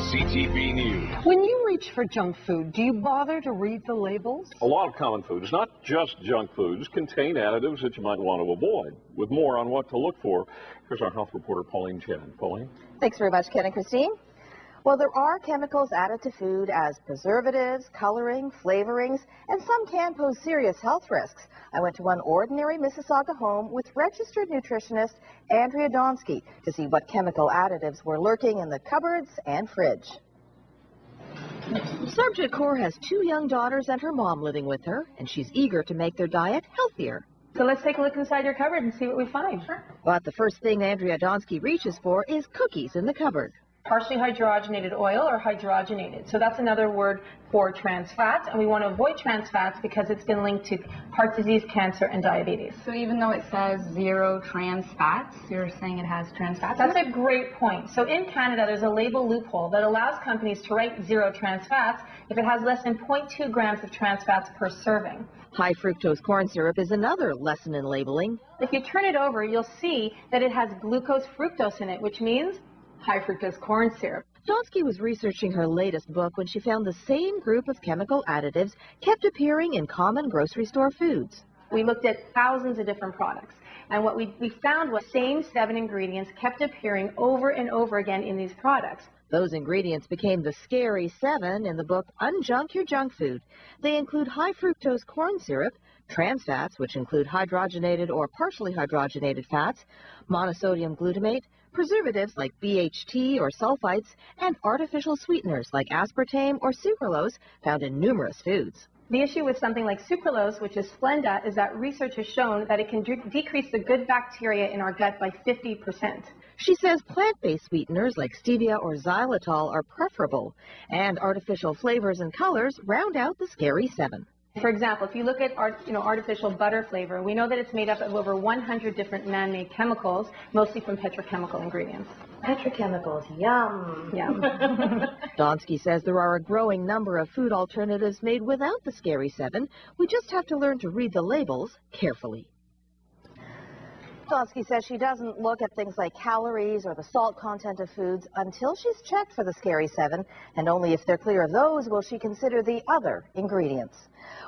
CTV News. When you reach for junk food, do you bother to read the labels? A lot of common foods, not just junk foods, contain additives that you might want to avoid. With more on what to look for, here's our health reporter, Pauline Chen. Pauline? Thanks very much, Ken and Christine. Well, there are chemicals added to food as preservatives, coloring, flavorings, and some can pose serious health risks. I went to one ordinary Mississauga home with registered nutritionist Andrea Donsky to see what chemical additives were lurking in the cupboards and fridge. Subject Kaur has 2 young daughters and her mom living with her, and she's eager to make their diet healthier. So let's take a look inside your cupboard and see what we find. Sure. But the first thing Andrea Donsky reaches for is cookies in the cupboard. Partially hydrogenated oil or hydrogenated. So that's another word for trans fats, and we want to avoid trans fats because it's been linked to heart disease, cancer, and diabetes. So even though it says 0 trans fats, you're saying it has trans fats? That's a great point. So in Canada, there's a label loophole that allows companies to write 0 trans fats if it has less than 0.2 grams of trans fats per serving. High fructose corn syrup is another lesson in labeling. If you turn it over, you'll see that it has glucose fructose in it, which means high fructose corn syrup. Donsky was researching her latest book when she found the same group of chemical additives kept appearing in common grocery store foods. We looked at thousands of different products, and what we found was the same 7 ingredients kept appearing over and over again in these products. Those ingredients became the scary 7 in the book Unjunk Your Junk Food. They include high fructose corn syrup, trans fats, which include hydrogenated or partially hydrogenated fats, monosodium glutamate, preservatives like BHT or sulfites, and artificial sweeteners like aspartame or sucralose found in numerous foods. The issue with something like sucralose, which is Splenda, is that research has shown that it can decrease the good bacteria in our gut by 50%. She says plant-based sweeteners like stevia or xylitol are preferable, and artificial flavors and colors round out the scary 7. For example, if you look at artificial butter flavor, we know that it's made up of over 100 different man-made chemicals, mostly from petrochemical ingredients. Petrochemicals, yum! Yum. Donsky says there are a growing number of food alternatives made without the scary 7. We just have to learn to read the labels carefully. Donsky says she doesn't look at things like calories or the salt content of foods until she's checked for the scary 7, and only if they're clear of those will she consider the other ingredients.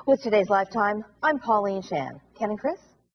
With today's Lifetime, I'm Pauline Chen. Ken and Chris?